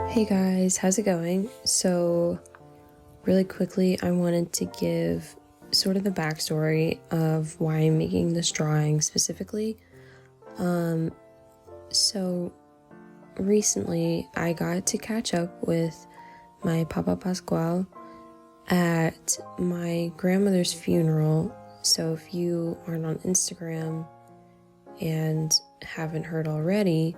Hey guys, how's it going? So, really quickly, I wanted to give sort of the backstory of why I'm making this drawing specifically. So recently I got to catch up with my Papa Pascual at my grandmother's funeral. So if you aren't on Instagram and haven't heard already,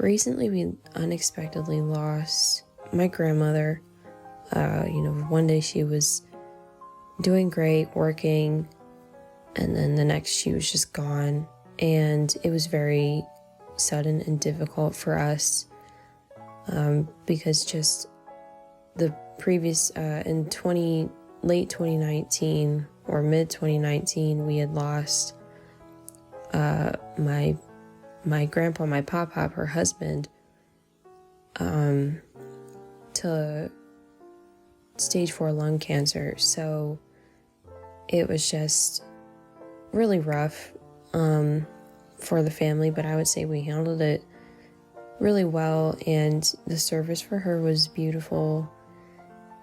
recently we unexpectedly lost my grandmother. One day she was doing great, working, and then the next she was just gone. And it was very sudden and difficult for us because just the previous, in late 2019 or mid 2019, we had lost my grandpa, my pop-pop, her husband, to stage 4 lung cancer. So it was just really rough for the family, but I would say we handled it really well, and the service for her was beautiful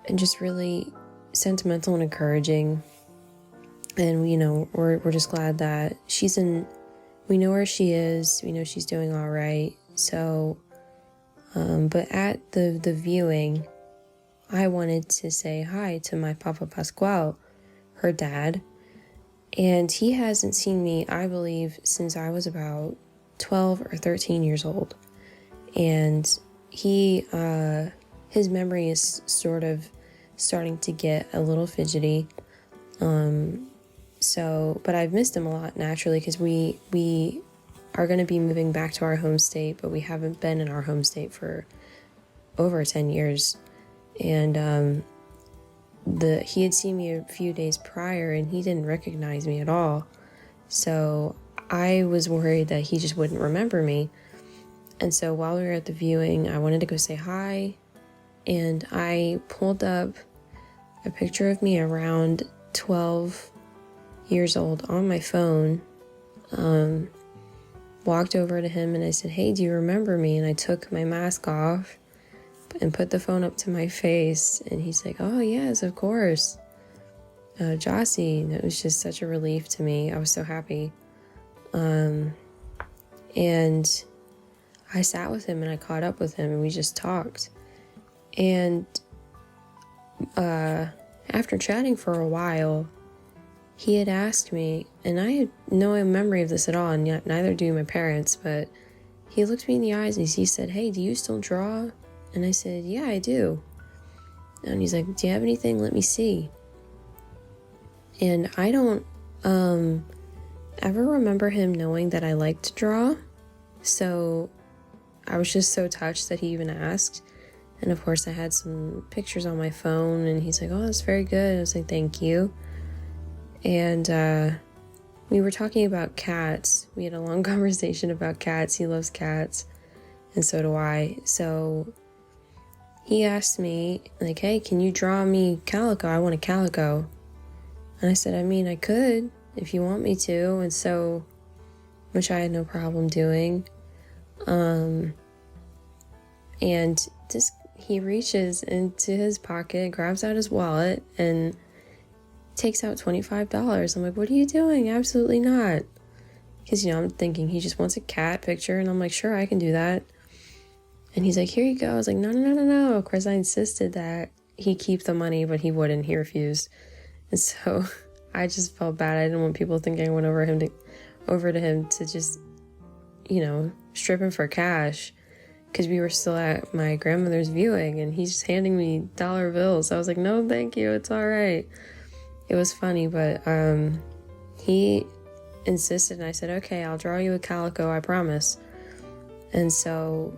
and just really sentimental and encouraging. And we're just glad that we know where she is, we know she's doing all right. So but at the viewing, I wanted to say hi to my Papa Pascual, her dad, and he hasn't seen me, I believe, since I was about 12 or 13 years old. And his memory is sort of starting to get a little fidgety. But I've missed him a lot, naturally, because we are going to be moving back to our home state, but we haven't been in our home state for over 10 years. And he had seen me a few days prior, and he didn't recognize me at all. So I was worried that he just wouldn't remember me. And so while we were at the viewing, I wanted to go say hi, and I pulled up a picture of me around 12 years old on my phone, walked over to him and I said, "Hey, do you remember me?" And I took my mask off and put the phone up to my face, and he's like, "Oh yes, of course, Jossie." And it was just such a relief to me. I was so happy. And I sat with him and I caught up with him and we just talked. And after chatting for a while, he had asked me, and I had no memory of this at all, and yet neither do my parents, but he looked me in the eyes and he said, "Hey, do you still draw?" And I said, "Yeah, I do." And he's like, "Do you have anything? Let me see." And I don't ever remember him knowing that I like to draw, so I was just so touched that he even asked. And of course I had some pictures on my phone, and he's like, "Oh, that's very good." I was like, "Thank you." And we were talking about cats. We had a long conversation about cats. He loves cats, and so do I. So he asked me, like, "Hey, can you draw me calico? I want a calico." And I said, "I mean, I could if you want me to." And so, which I had no problem doing. And he reaches into his pocket, grabs out his wallet, and takes out $25. I'm like, "What are you doing?" "Absolutely not." Because, I'm thinking he just wants a cat picture, and I'm like, "Sure, I can do that." And he's like, "Here you go." I was like, No. Of course, I insisted that he keep the money, but he wouldn't. He refused. And so I just felt bad. I didn't want people thinking I went over to him to just, strip him for cash, because we were still at my grandmother's viewing, and he's just handing me dollar bills. I was like, "No, thank you. It's all right." It was funny, but he insisted, and I said, "Okay, I'll draw you a calico, I promise." And so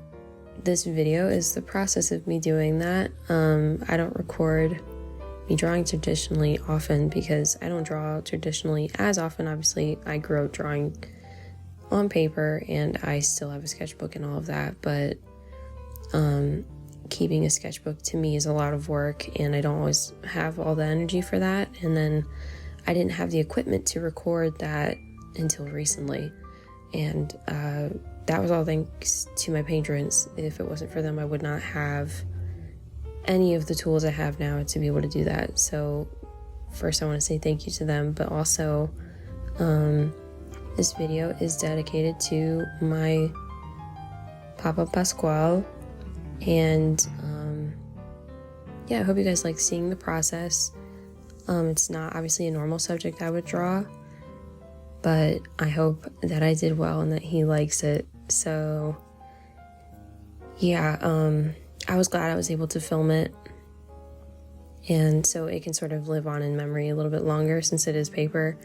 this video is the process of me doing that. I don't record me drawing traditionally often because I don't draw traditionally as often. Obviously, I grew up drawing on paper, and I still have a sketchbook and all of that, but keeping a sketchbook to me is a lot of work, and I don't always have all the energy for that. And then I didn't have the equipment to record that until recently. And that was all thanks to my patrons. If it wasn't for them, I would not have any of the tools I have now to be able to do that. So first I want to say thank you to them, but also this video is dedicated to my Papa Pasquale. And yeah, I hope you guys like seeing the process. It's not obviously a normal subject I would draw, but I hope that I did well and that he likes it. So yeah, I was glad I was able to film it, and so it can sort of live on in memory a little bit longer since it is paper,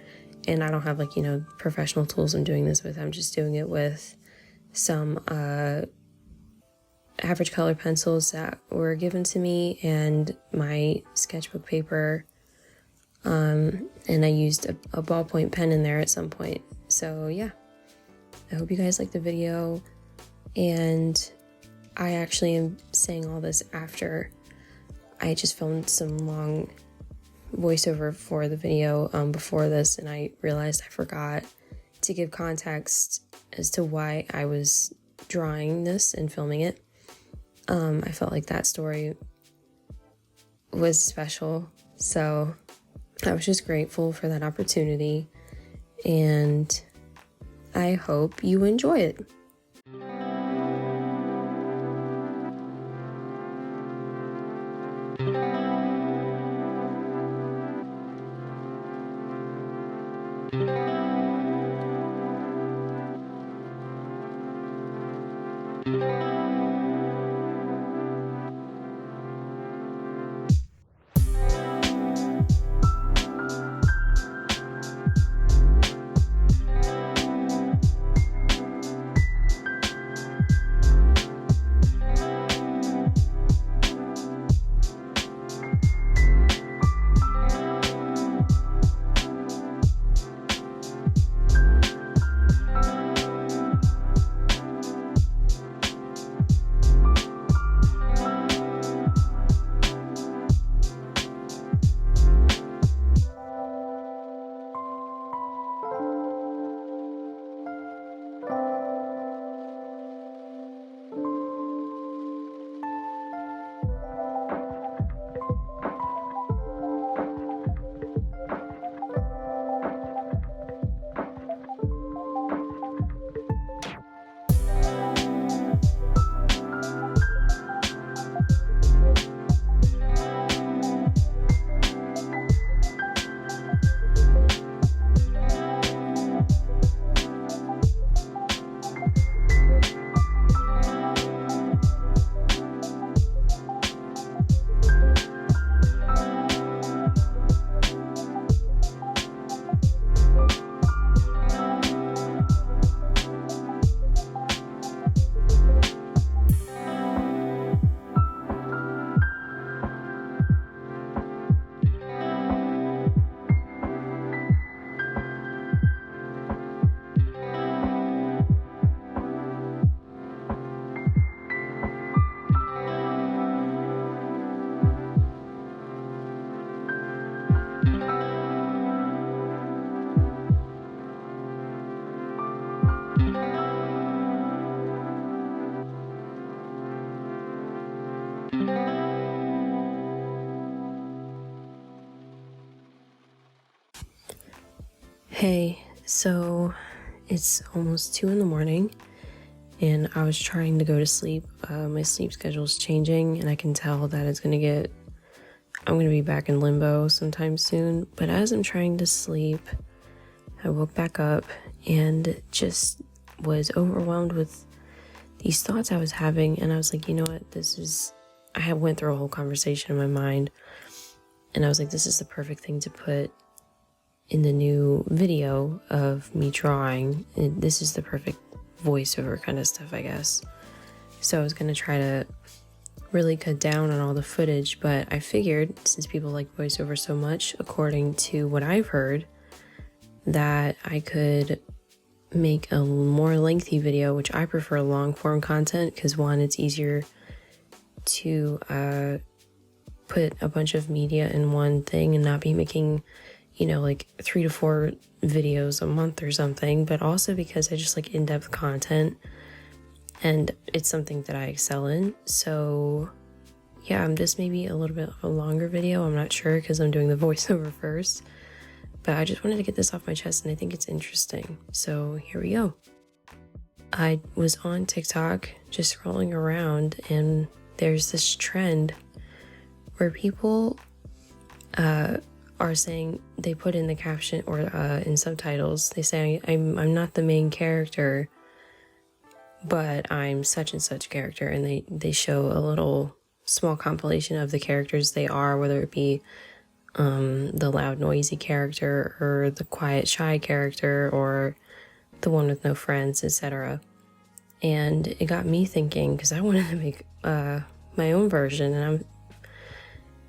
and I don't have like, professional tools I'm doing this with. I'm just doing it with some average color pencils that were given to me and my sketchbook paper, and I used a ballpoint pen in there at some point. So yeah, I hope you guys like the video, and I actually am saying all this after I just filmed some long voiceover for the video before this, and I realized I forgot to give context as to why I was drawing this and filming it. I felt like that story was special, so I was just grateful for that opportunity, and I hope you enjoy it. Hey, so it's almost 2 a.m. and I was trying to go to sleep. My sleep schedule is changing, and I can tell that I'm gonna be back in limbo sometime soon. But as I'm trying to sleep, I woke back up and just was overwhelmed with these thoughts I was having, and I was like, you know what, I went through a whole conversation in my mind, and I was like, this is the perfect thing to put in the new video of me drawing. This is the perfect voiceover kind of stuff, I guess. So I was gonna try to really cut down on all the footage, but I figured since people like voiceover so much, according to what I've heard, that I could make a more lengthy video, which I prefer long form content because one, it's easier to put a bunch of media in one thing and not be making you know, like 3 to 4 videos a month or something, but also because I just like in-depth content and it's something that I excel in. So yeah, this may be a little bit of a longer video. I'm not sure because I'm doing the voiceover first, but I just wanted to get this off my chest and I think it's interesting. So here we go. I was on TikTok just scrolling around and there's this trend where people are saying, they put in the caption or in subtitles, they say, I'm not the main character, but I'm such and such character, and they show a little small compilation of the characters they are, whether it be the loud noisy character or the quiet shy character or the one with no friends, etc. And it got me thinking, because I wanted to make my own version, and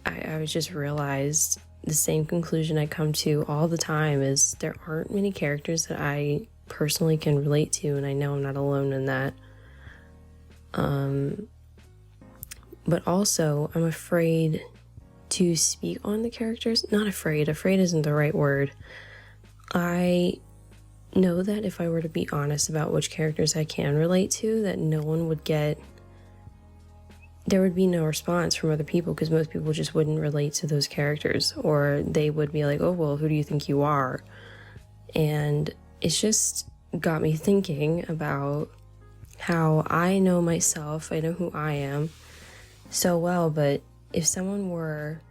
I just realized the same conclusion I come to all the time is there aren't many characters that I personally can relate to, and I know I'm not alone in that. But also I'm afraid to speak on the characters. Not afraid isn't the right word. I know that if I were to be honest about which characters I can relate to, that no one would get, there would be no response from other people because most people just wouldn't relate to those characters, or they would be like, oh, well, who do you think you are? And it's just got me thinking about how I know myself, I know who I am so well, but if someone were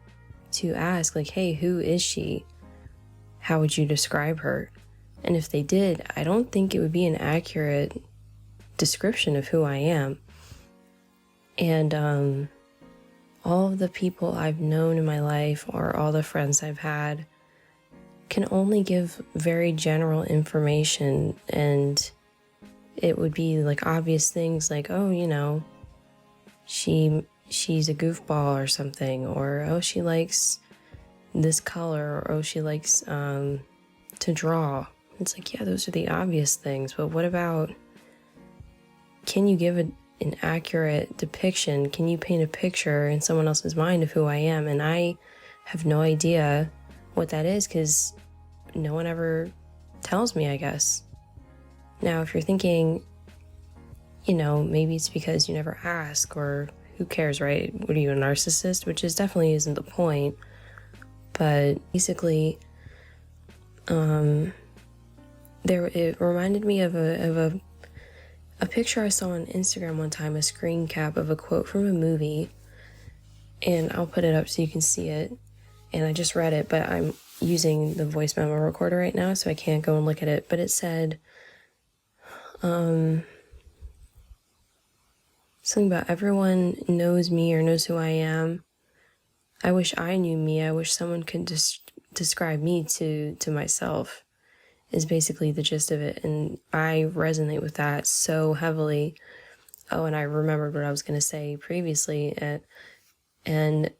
to ask, like, hey, who is she? How would you describe her? And if they did, I don't think it would be an accurate description of who I am. And all of the people I've known in my life, or all the friends I've had, can only give very general information, and it would be like obvious things like, oh, you know, she's a goofball or something, or oh, she likes this color, or oh, she likes to draw. It's like, yeah, those are the obvious things, but what about, can you give an accurate depiction? Can you paint a picture in someone else's mind of who I am? And I have no idea what that is because no one ever tells me, I guess. Now, if you're thinking, you know, maybe it's because you never ask, or who cares, right? What are you, a narcissist? Which is definitely isn't the point. But basically, it reminded me of a picture I saw on Instagram one time, a screen cap of a quote from a movie, and I'll put it up so you can see it. And I just read it, but I'm using the voice memo recorder right now, so I can't go and look at it. But it said, something about everyone knows me or knows who I am. I wish I knew me. I wish someone could describe me to myself, is basically the gist of it. And I resonate with that so heavily. Oh, and I remembered what I was going to say previously. And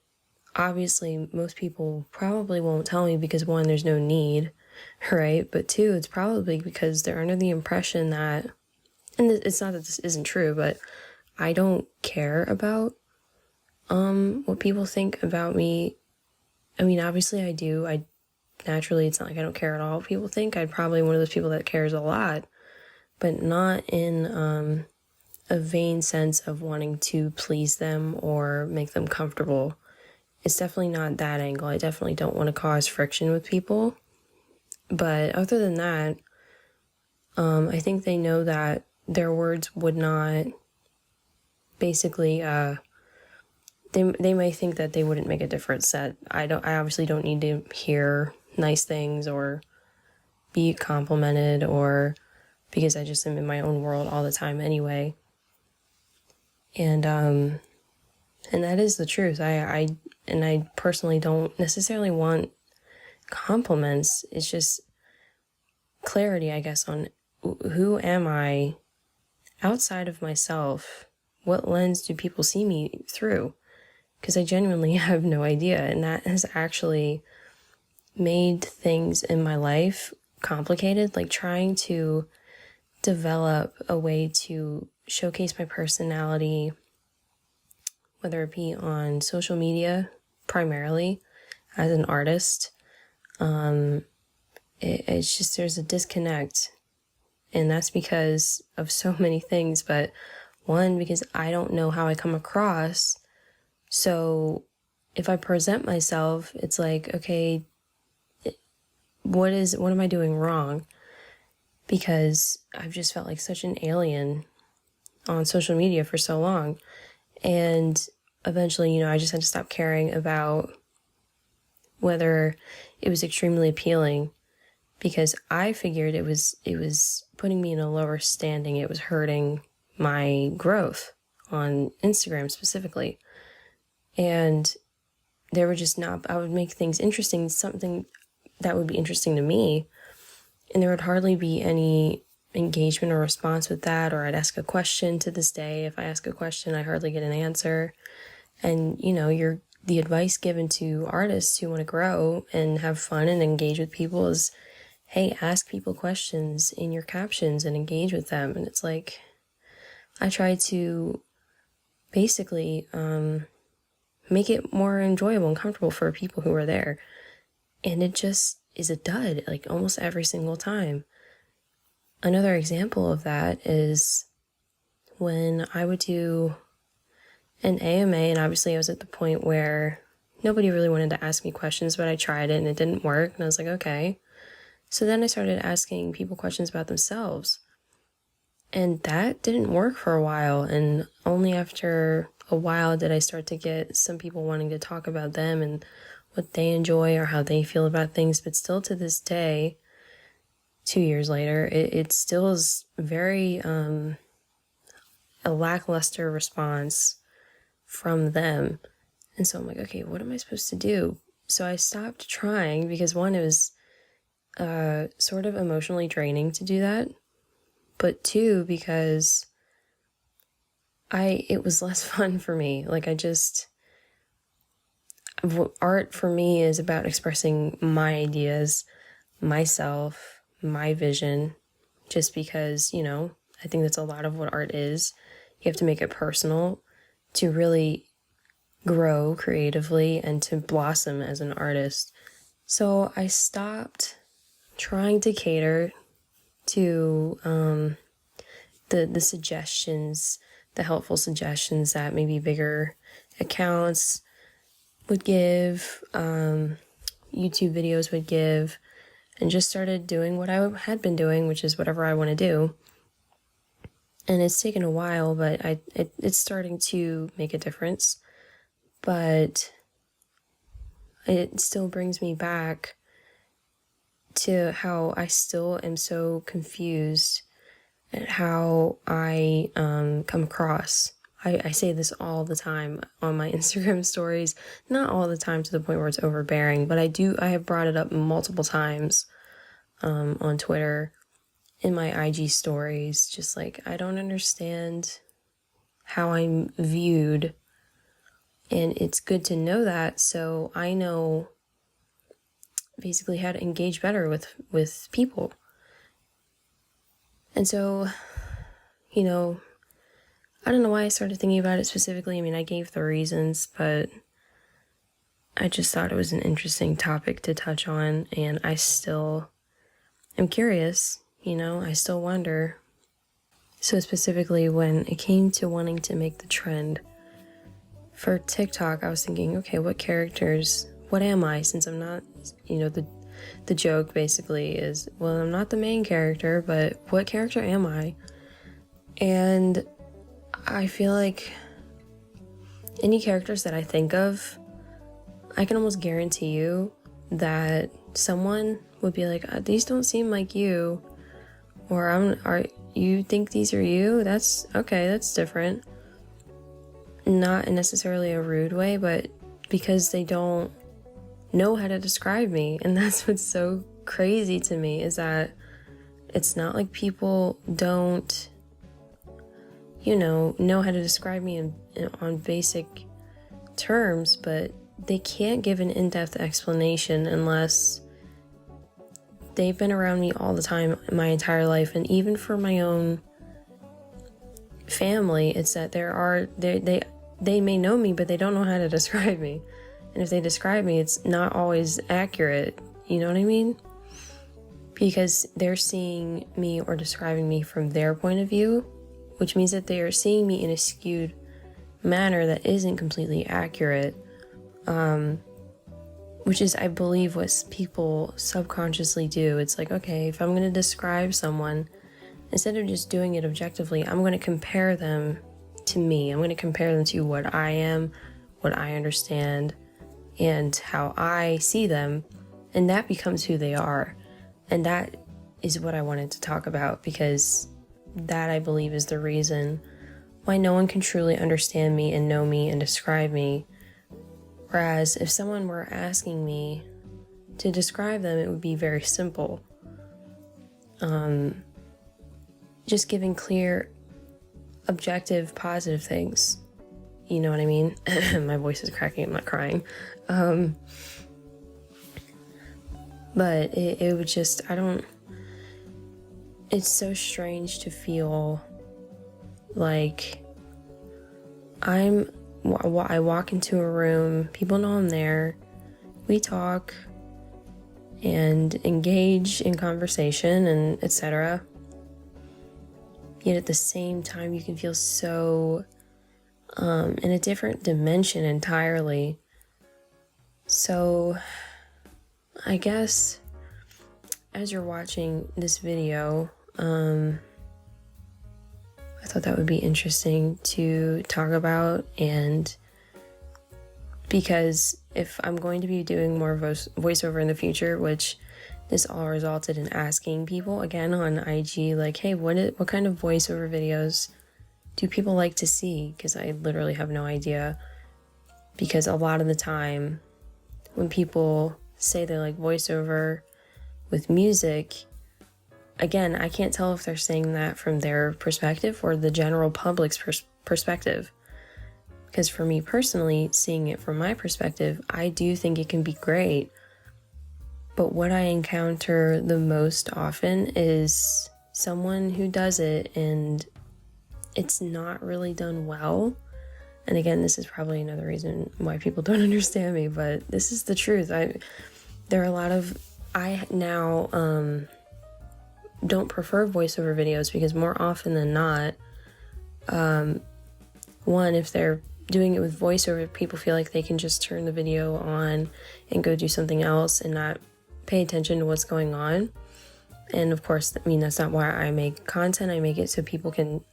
obviously most people probably won't tell me because, one, there's no need, right? But two, it's probably because they're under the impression that, and it's not that this isn't true, but I don't care about what people think about me. I mean, obviously I do. Naturally, it's not like I don't care at all what people think. I'm probably one of those people that cares a lot, but not in a vain sense of wanting to please them or make them comfortable. It's definitely not that angle. I definitely don't want to cause friction with people. But other than that, I think they know that their words would not basically, they may think that they wouldn't make a difference, that I obviously don't need to hear nice things or be complimented, or because I just am in my own world all the time anyway. And that is the truth. I personally don't necessarily want compliments. It's just clarity, I guess, on who am I outside of myself? What lens do people see me through? Because I genuinely have no idea. And that has actually made things in my life complicated, like trying to develop a way to showcase my personality, whether it be on social media, primarily as an artist, It's just, there's a disconnect. And that's because of so many things. But one, because I don't know how I come across. So if I present myself, it's like, okay, what am I doing wrong? Because I've just felt like such an alien on social media for so long. And eventually, I just had to stop caring about whether it was extremely appealing, because I figured it was putting me in a lower standing. It was hurting my growth on Instagram specifically. And they were just not, I would make things interesting, something that would be interesting to me, and there would hardly be any engagement or response with that. Or I'd ask a question. To this day, if I ask a question, I hardly get an answer. And the advice given to artists who want to grow and have fun and engage with people is, hey, ask people questions in your captions and engage with them. And it's like, I try to basically make it more enjoyable and comfortable for people who are there. And it just is a dud, like almost every single time. Another example of that is when I would do an AMA, and obviously I was at the point where nobody really wanted to ask me questions, but I tried it and it didn't work. And I was like, okay. So then I started asking people questions about themselves. And that didn't work for a while. And only after a while did I start to get some people wanting to talk about them and what they enjoy or how they feel about things. But still to this day, 2 years later, it still is very a lackluster response from them. And so I'm like, okay, what am I supposed to do? So I stopped trying because one, it was sort of emotionally draining to do that. But two, because it was less fun for me. Like art for me is about expressing my ideas, myself, my vision, just because, I think that's a lot of what art is. You have to make it personal to really grow creatively and to blossom as an artist. So I stopped trying to cater to the suggestions, the helpful suggestions that maybe bigger accounts would give, YouTube videos would give, and just started doing what I had been doing, which is whatever I want to do. And it's taken a while, but it's starting to make a difference. But it still brings me back to how I still am so confused at how I come across. I say this all the time on my Instagram stories, not all the time to the point where it's overbearing, but I have brought it up multiple times on Twitter, in my IG stories, just like, I don't understand how I'm viewed, and it's good to know that, so I know basically how to engage better with people. And so, I don't know why I started thinking about it specifically. I mean, I gave the reasons, but I just thought it was an interesting topic to touch on, and I still am curious, I still wonder. So specifically, when it came to wanting to make the trend for TikTok, I was thinking, okay, what am I? Since I'm not, the joke basically is, well, I'm not the main character, but what character am I? And I feel like any characters that I think of, I can almost guarantee you that someone would be like, these don't seem like you, or are you think these are you? That's okay, that's different. Not in necessarily a rude way, but because they don't know how to describe me. And that's what's so crazy to me, is that it's not like people don't know how to describe me on basic terms, but they can't give an in-depth explanation unless they've been around me all the time, my entire life. And even for my own family, it's that they may know me, but they don't know how to describe me. And if they describe me, it's not always accurate. You know what I mean? Because they're seeing me or describing me from their point of view, which means that they are seeing me in a skewed manner that isn't completely accurate, which is, I believe, what people subconsciously do. It's like, okay, if I'm going to describe someone, instead of just doing it objectively, I'm going to compare them to me. I'm going to compare them to what I am, what I understand, and how I see them, and that becomes who they are. And that is what I wanted to talk about, because that, I believe, is the reason why no one can truly understand me and know me and describe me. Whereas if someone were asking me to describe them, it would be very simple. Just giving clear, objective, positive things. You know what I mean? My voice is cracking, I'm not crying. But it would just, it's so strange to feel like I walk into a room, people know I'm there, we talk and engage in conversation and etc. Yet at the same time, you can feel so in a different dimension entirely. So I guess as you're watching this video, I thought that would be interesting to talk about, and because if I'm going to be doing more voiceover in the future, which this all resulted in asking people again on IG, like, hey, what kind of voiceover videos do people like to see? Because I literally have no idea, because a lot of the time when people say they like voiceover with music, again, I can't tell if they're saying that from their perspective or the general public's perspective. Because for me personally, seeing it from my perspective, I do think it can be great. But what I encounter the most often is someone who does it and it's not really done well. And again, this is probably another reason why people don't understand me, but this is the truth. I now don't prefer voiceover videos, because more often than not, one, if they're doing it with voiceover, people feel like they can just turn the video on and go do something else and not pay attention to what's going on. And of course, I mean, that's not why I make content. I make it so people can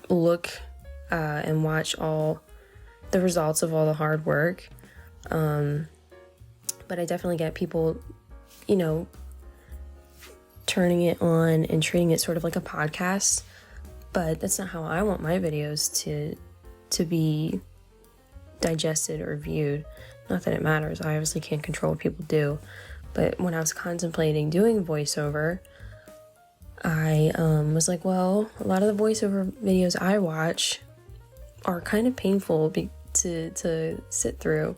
look and watch all the results of all the hard work. But I definitely get people, turning it on and treating it sort of like a podcast. But that's not how I want my videos to be digested or viewed. Not that it matters. I obviously can't control what people do. But when I was contemplating doing voiceover, I was like, well, a lot of the voiceover videos I watch are kind of painful to sit through,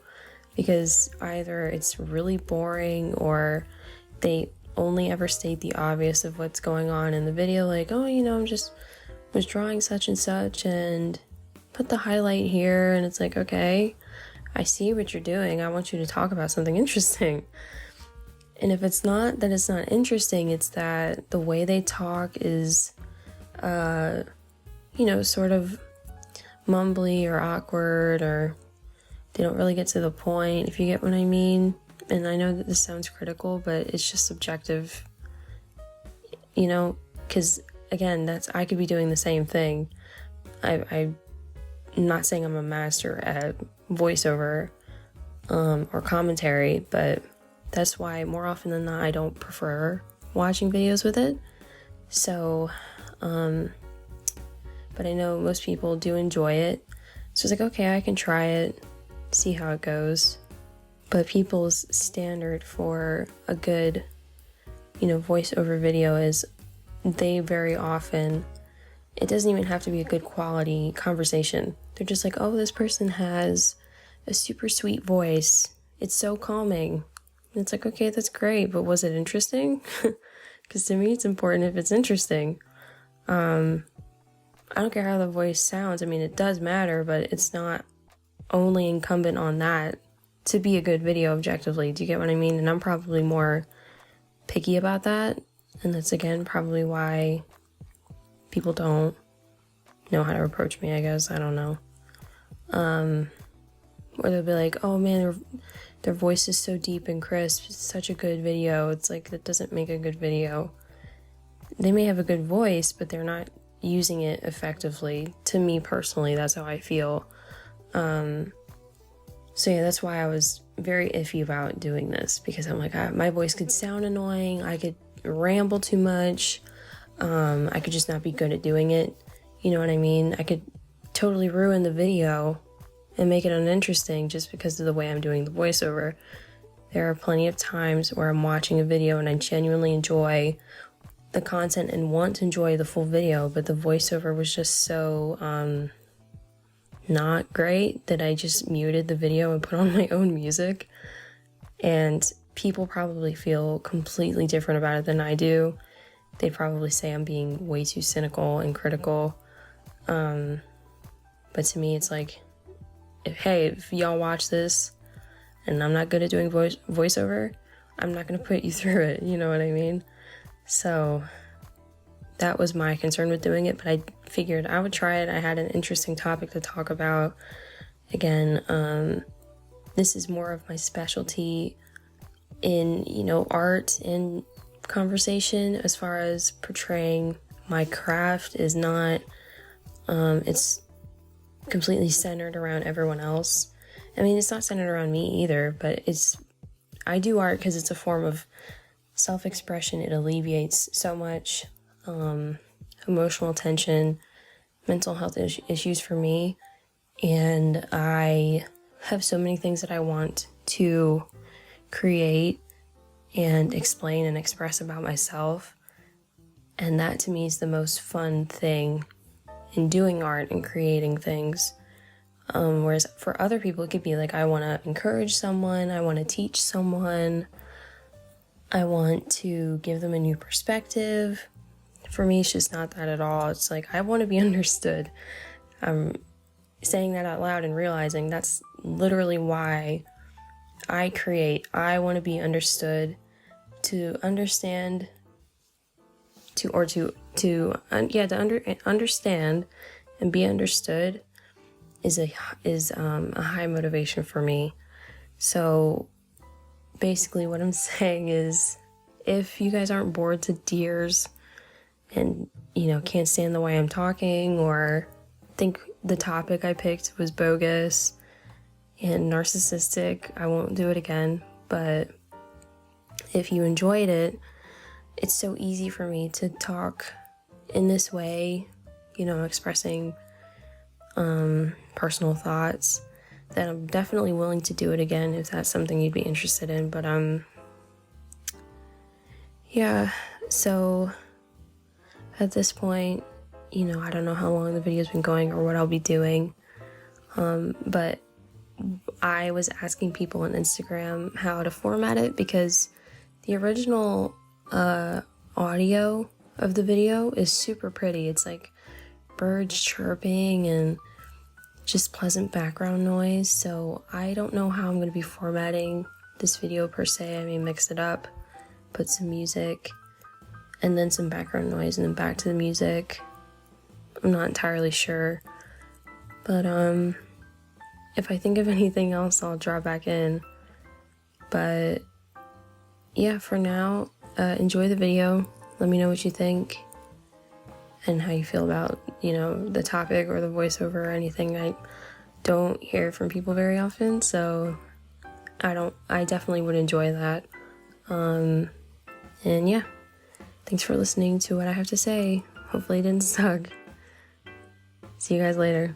because either it's really boring or they only ever state the obvious of what's going on in the video, like, oh, I'm just was drawing such and such and put the highlight here, and it's like, okay, I see what you're doing. I want you to talk about something interesting. And if it's not that it's not interesting, it's that the way they talk is, sort of mumbly or awkward, or they don't really get to the point, if you get what I mean. And I know that this sounds critical, but it's just subjective, because again, I could be doing the same thing. I'm not saying I'm a master at voiceover or commentary, but that's why more often than not I don't prefer watching videos with it. So, but I know most people do enjoy it. So it's like, okay, I can try it, see how it goes. But people's standard for a good, voiceover video is they very often, it doesn't even have to be a good quality conversation. They're just like, oh, this person has a super sweet voice. It's so calming. And it's like, okay, that's great, but was it interesting? Because to me, it's important if it's interesting. I don't care how the voice sounds. I mean, it does matter, but it's not only incumbent on that to be a good video objectively. Do you get what I mean? And I'm probably more picky about that. And that's, again, probably why people don't know how to approach me, I guess. I don't know. Or they'll be like, oh man, their voice is so deep and crisp. It's such a good video. It's like, that doesn't make a good video. They may have a good voice, but they're not using it effectively. To me personally, that's how I feel. So yeah, that's why I was very iffy about doing this, because I'm like, my voice could sound annoying. I could ramble too much. I could just not be good at doing it. You know what I mean? I could totally ruin the video and make it uninteresting just because of the way I'm doing the voiceover. There are plenty of times where I'm watching a video and I genuinely enjoy the content and want to enjoy the full video, but the voiceover was just so not great that I just muted the video and put on my own music. And people probably feel completely different about it than I do. They'd probably say I'm being way too cynical and critical. But to me, it's like, if y'all watch this and I'm not good at doing voiceover, I'm not going to put you through it. You know what I mean? So that was my concern with doing it, but I figured I would try it. I had an interesting topic to talk about. Again, this is more of my specialty in, art and conversation, as far as portraying my craft is not, it's completely centered around everyone else. I mean, it's not centered around me either, but I do art because it's a form of self-expression. It alleviates so much emotional tension, mental health issues for me, and I have so many things that I want to create and explain and express about myself, and that to me is the most fun thing in doing art and creating things. Whereas for other people, it could be like, I want to encourage someone, I want to teach someone, I want to give them a new perspective. For me, it's just not that at all. It's like, I want to be understood. I'm saying that out loud and realizing that's literally why I create. I want to be understood, to understand, understand and be understood is a high motivation for me. So basically what I'm saying is, if you guys aren't bored to tears and, can't stand the way I'm talking, or think the topic I picked was bogus and narcissistic, I won't do it again. But if you enjoyed it, it's so easy for me to talk in this way, expressing personal thoughts, that I'm definitely willing to do it again if that's something you'd be interested in. But yeah, so at this point, I don't know how long the video's been going or what I'll be doing, but I was asking people on Instagram how to format it, because the original audio of the video is super pretty. It's like birds chirping and just pleasant background noise. So I don't know how I'm going to be formatting this video per se. I may mix it up, put some music and then some background noise and then back to the music. I'm not entirely sure, but if I think of anything else, I'll draw back in. But yeah, for now, enjoy the video. Let me know what you think and how you feel about, the topic or the voiceover or anything. I don't hear from people very often, so I definitely would enjoy that. And yeah, thanks for listening to what I have to say. Hopefully it didn't suck. See you guys later.